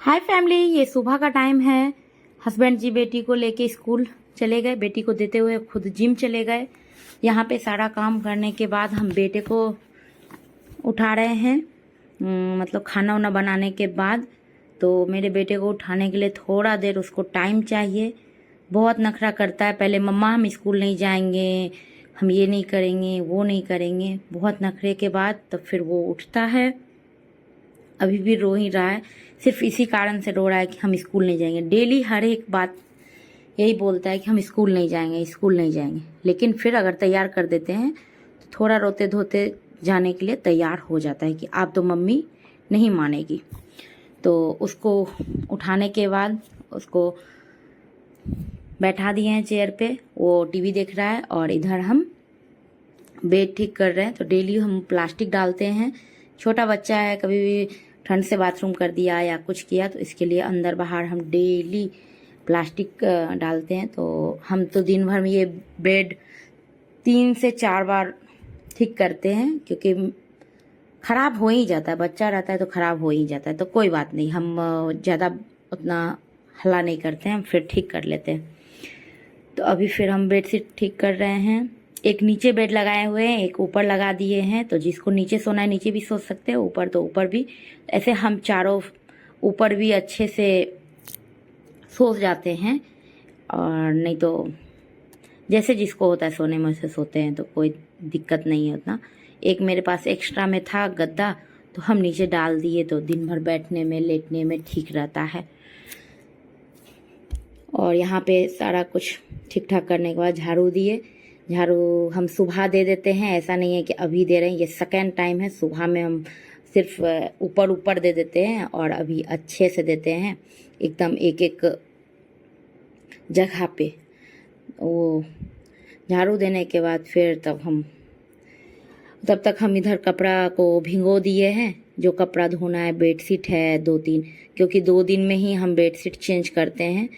हाय family, ये सुबह का टाइम है। हस्बैंड जी बेटी को लेके स्कूल चले गए, बेटी को देते हुए खुद जिम चले गए। यहाँ पे सारा काम करने के बाद हम बेटे को उठा रहे हैं, मतलब खाना वाना बनाने के बाद। तो मेरे बेटे को उठाने के लिए थोड़ा देर उसको टाइम चाहिए। बहुत नखरा करता है, पहले मम्मा हम स्कूल नहीं जाएंगे, हम ये नहीं करेंगे, वो नहीं करेंगे। बहुत नखरे के बाद तब फिर वो उठता है। अभी भी रो ही रहा है, सिर्फ इसी कारण से रो रहा है कि हम स्कूल नहीं जाएंगे। डेली हर एक बात यही बोलता है कि हम स्कूल नहीं जाएंगे, स्कूल नहीं जाएंगे। लेकिन फिर अगर तैयार कर देते हैं तो थोड़ा रोते धोते जाने के लिए तैयार हो जाता है कि आप तो मम्मी नहीं मानेगी। तो उसको उठाने के बाद उसको बैठा दिए हैं चेयर पे, वो टीवी देख रहा है और इधर हम बेड ठीक कर रहे हैं। तो डेली हम प्लास्टिक डालते हैं। छोटा बच्चा है, कभी भी ठंड से बाथरूम कर दिया या कुछ किया तो इसके लिए अंदर बाहर हम डेली प्लास्टिक डालते हैं। तो हम तो दिन भर में ये बेड 3 से 4 बार ठीक करते हैं, क्योंकि ख़राब हो ही जाता है, बच्चा रहता है तो ख़राब हो ही जाता है। तो कोई बात नहीं, हम ज़्यादा उतना हल्ला नहीं करते हैं, हम फिर ठीक कर लेते हैं। तो अभी फिर हम बेडशीट ठीक कर रहे हैं। एक नीचे बेड लगाए हुए हैं, एक ऊपर लगा दिए हैं। तो जिसको नीचे सोना है नीचे भी सो सकते हैं, ऊपर तो ऊपर भी। ऐसे हम चारों ऊपर भी अच्छे से सो जाते हैं, और नहीं तो जैसे जिसको होता है सोने में से सोते हैं, तो कोई दिक्कत नहीं है उतना। एक मेरे पास एक्स्ट्रा में था गद्दा, तो हम नीचे डाल दिए, तो दिन भर बैठने में लेटने में ठीक रहता है। और यहाँ पे सारा कुछ ठीक ठाक करने के बाद झाड़ू दिए। झाड़ू हम सुबह दे देते हैं, ऐसा नहीं है कि अभी दे रहे हैं, ये सेकेंड टाइम है। सुबह में हम सिर्फ ऊपर ऊपर दे देते हैं और अभी अच्छे से देते हैं, एकदम एक एक जगह पे। वो झाड़ू देने के बाद फिर तब तक हम इधर कपड़ा को भिगो दिए हैं। जो कपड़ा धोना है, बेडशीट है 2-3, क्योंकि 2 दिन में ही हम बेडशीट चेंज करते हैं।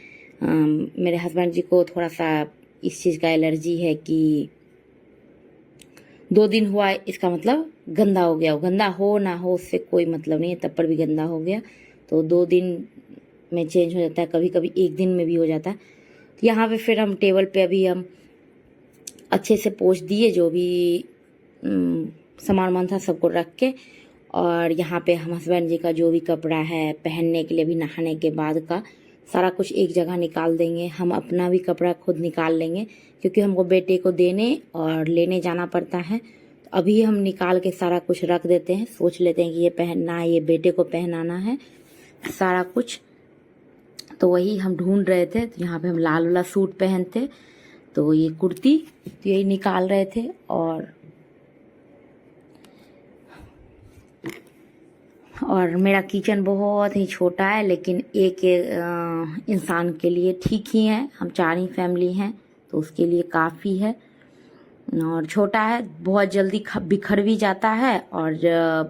मेरे हस्बैंड जी को थोड़ा सा इस चीज़ का एलर्जी है कि 2 दिन हुआ इसका मतलब गंदा हो गया। गंदा हो ना हो उससे कोई मतलब नहीं है, तब पर भी गंदा हो गया तो 2 दिन में चेंज हो जाता है, कभी कभी 1 दिन में भी हो जाता है। तो यहाँ पे फिर हम टेबल पे अभी हम अच्छे से पोंछ दिए, जो भी सामान वामान था सबको रख के। और यहाँ पे हम हस्बैंड जी का जो भी कपड़ा है पहनने के लिए, भी नहाने के बाद का सारा कुछ एक जगह निकाल देंगे। हम अपना भी कपड़ा खुद निकाल लेंगे, क्योंकि हमको बेटे को देने और लेने जाना पड़ता है। तो अभी हम निकाल के सारा कुछ रख देते हैं, सोच लेते हैं कि ये पहनना है, ये बेटे को पहनाना है सारा कुछ। तो वही हम ढूंढ रहे थे। तो यहाँ पे हम लाल वाला सूट पहनते, तो ये कुर्ती, तो यही निकाल रहे थे। और मेरा किचन बहुत ही छोटा है, लेकिन एक इंसान के लिए ठीक ही है। हम 4 ही फैमिली हैं, तो उसके लिए काफ़ी है। और छोटा है, बहुत जल्दी बिखर भी जाता है और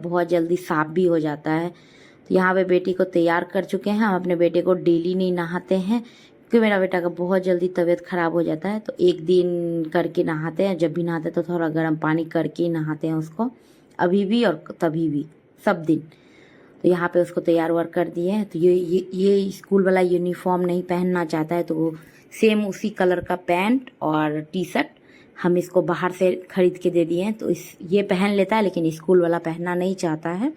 बहुत जल्दी साफ भी हो जाता है। तो यहाँ पे बेटी को तैयार कर चुके हैं। हम अपने बेटे को डेली नहीं नहाते हैं, क्योंकि मेरा बेटा का बहुत जल्दी तबीयत ख़राब हो जाता है। तो 1 दिन करके नहाते हैं, जब भी नहाते हैं तो थोड़ा गर्म पानी करके ही नहाते हैं उसको, अभी भी और तभी भी, सब दिन। तो यहाँ पे उसको तैयार वार कर दिए हैं। तो ये स्कूल वाला यूनिफॉर्म नहीं पहनना चाहता है, तो सेम उसी कलर का पैंट और टी-शर्ट हम इसको बाहर से खरीद के दे दिए हैं। तो ये पहन लेता है, लेकिन स्कूल वाला पहनना नहीं चाहता है।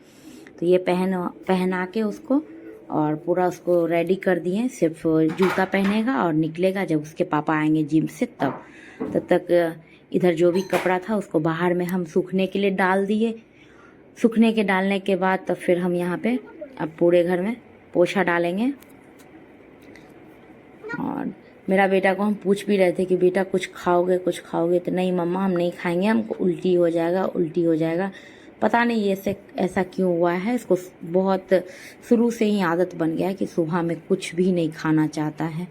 तो ये पहना के उसको और पूरा उसको रेडी कर दिए हैं। सिर्फ जूता पहनेगा और निकलेगा जब उसके पापा आएंगे जिम से, तब तक इधर जो भी कपड़ा था उसको बाहर में हम सूखने के लिए डाल दिए। सूखने के डालने के बाद तब फिर हम यहाँ पे अब पूरे घर में पोछा डालेंगे। और मेरा बेटा को हम पूछ भी रहे थे कि बेटा कुछ खाओगे, कुछ खाओगे? तो नहीं मम्मा, हम नहीं खाएंगे, हमको उल्टी हो जाएगा, उल्टी हो जाएगा। पता नहीं ये ऐसा क्यों हुआ है। इसको बहुत शुरू से ही आदत बन गया है कि सुबह में कुछ भी नहीं खाना चाहता है।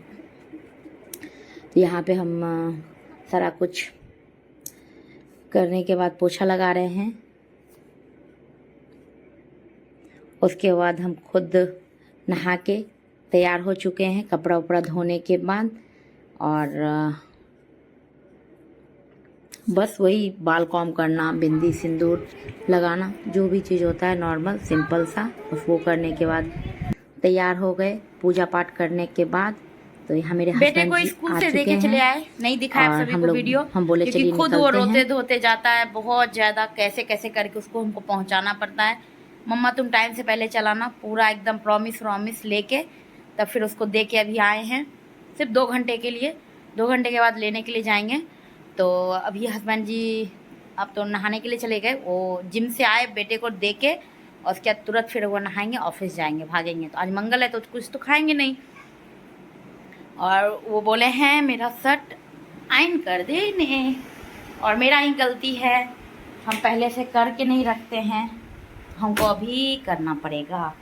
तो यहाँ पे हम सारा कुछ करने के बाद पोछा लगा रहे हैं। उसके बाद हम खुद नहा के तैयार हो चुके हैं, कपड़ा उपड़ा धोने के बाद। और बस वही बाल कॉम करना, बिंदी सिंदूर लगाना, जो भी चीज़ होता है नॉर्मल सिंपल सा, बस वो करने के बाद तैयार हो गए पूजा पाठ करने के बाद। तो यहाँ मेरे बेटे हस्बैंड को जी स्कूल आ से चुके देके चले हैं आए, नहीं दिखाया आप और सभी हम को लोग वीडियो, हम बोले क्योंकि चलिए खुद वो निकलते रोते हैं। धोते जाता है बहुत ज्यादा, कैसे कैसे करके उसको हमको पहुंचाना पड़ता है। मम्मा तुम टाइम से पहले चलाना, पूरा एकदम प्रॉमिस लेके तब फिर उसको दे के अभी आए हैं, सिर्फ 2 घंटे के लिए। 2 घंटे के बाद लेने के लिए जाएंगे। तो अभी हस्बैंड जी अब तो नहाने के लिए चले गए, वो जिम से आए, बेटे को दे के और उसके बाद तुरंत फिर वो नहाएंगे, ऑफिस जाएंगे, भागेंगे। तो आज मंगल है तो कुछ तो खाएंगे नहीं। और वो बोले हैं मेरा शर्ट आयन कर देने, और मेरा ही गलती है, हम पहले से करके नहीं रखते हैं, हमको अभी करना पड़ेगा।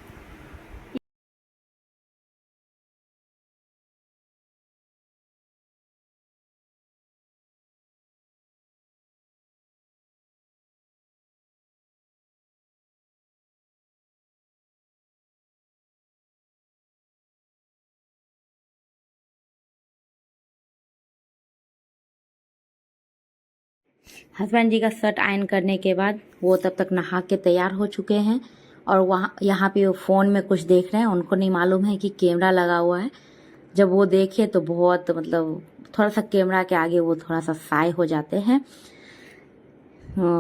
हस्बैंड जी का शर्ट आयरन करने के बाद वो तब तक नहा के तैयार हो चुके हैं और वहाँ यहाँ पे वो फ़ोन में कुछ देख रहे हैं। उनको नहीं मालूम है कि कैमरा लगा हुआ है। जब वो देखे तो बहुत मतलब थोड़ा सा कैमरा के आगे वो थोड़ा सा साय हो जाते हैं,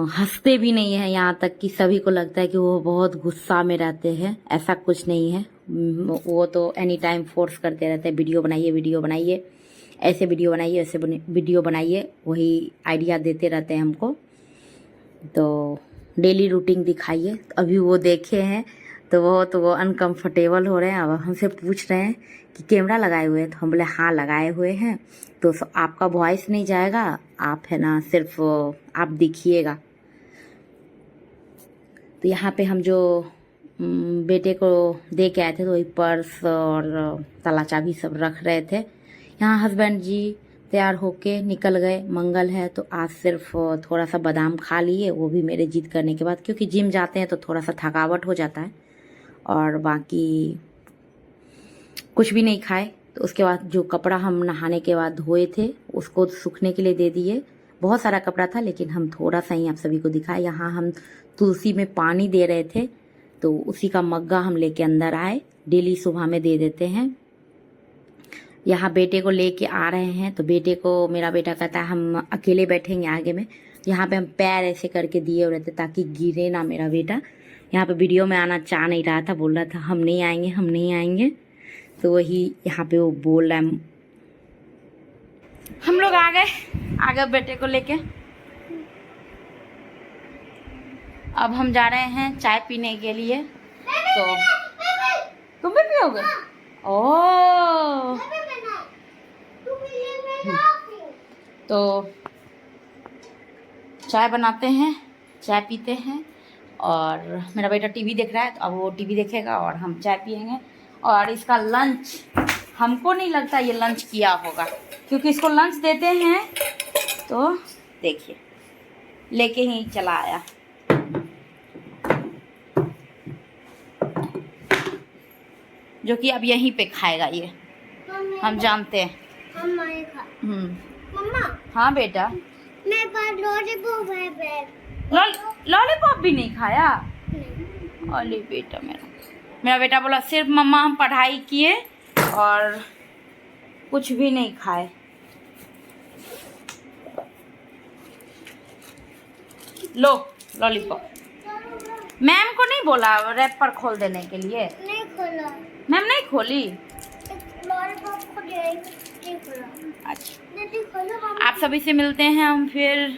हंसते भी नहीं है। यहाँ तक कि सभी को लगता है कि वो बहुत गुस्सा में रहते हैं। ऐसा कुछ नहीं है, वो तो एनी टाइम फोर्स करते रहते हैं वीडियो बनाइए, ऐसे वीडियो बनाइए, ऐसे वीडियो बनाइए, वही आइडिया देते रहते हैं हमको। तो डेली रूटीन दिखाइए। अभी वो देखे हैं तो वो अनकंफर्टेबल हो रहे हैं। अब हमसे पूछ रहे हैं कि कैमरा लगाए हुए हैं, तो हम बोले हाँ लगाए हुए हैं। तो आपका वॉइस नहीं जाएगा, आप है ना सिर्फ आप दिखिएगा। तो यहाँ पे हम जो बेटे को दे के आए थे तो वही पर्स और ताला चाबी सब रख रहे थे। यहाँ हस्बैंड जी तैयार होके निकल गए। मंगल है तो आज सिर्फ थोड़ा सा बादाम खा लिए, वो भी मेरे जिद करने के बाद, क्योंकि जिम जाते हैं तो थोड़ा सा थकावट हो जाता है। और बाकी कुछ भी नहीं खाए। तो उसके बाद जो कपड़ा हम नहाने के बाद धोए थे उसको सूखने के लिए दे दिए। बहुत सारा कपड़ा था लेकिन हम थोड़ा सा ही आप सभी को दिखाए। यहाँ हम तुलसी में पानी दे रहे थे तो उसी का मग्गा हम लेके अंदर आए। डेली सुबह में दे देते हैं। यहाँ बेटे को लेके आ रहे हैं तो मेरा बेटा कहता है हम अकेले बैठेंगे आगे में। यहाँ पे हम पैर ऐसे करके दिए हुए रहते ताकि गिरे ना मेरा बेटा। यहाँ पे वीडियो में आना चाह नहीं रहा था, बोल रहा था हम नहीं आएंगे। तो वही यहाँ पे वो बोल रहा है। हम लोग आ गए बेटे को लेके। अब हम जा रहे हैं चाय पीने के लिए। तो तुम भी पियोगे? ओह, तो चाय बनाते हैं, चाय पीते हैं। और मेरा बेटा टीवी देख रहा है तो अब वो टीवी देखेगा और हम चाय पियेंगे। और इसका लंच, हमको नहीं लगता ये लंच किया होगा, क्योंकि इसको लंच देते हैं तो देखिए लेके ही चला आया। जो कि अब यहीं पे खाएगा ये, हम जानते हैं। मम्मा, हाँ बेटा, मेरे पास लॉलीपॉप है। लॉलीपॉप भी नहीं खाया? अरे बेटा, मेरा बेटा बोला सिर्फ मम्मा हम पढ़ाई किए और कुछ भी नहीं खाए। लो लॉलीपॉप। मैम को नहीं बोला रैपर खोल देने के लिए? नहीं खोला। मैम नहीं खोली? लॉलीपॉप को नहीं खोला। अच्छा, नहीं खोला। आप सभी से मिलते हैं हम फिर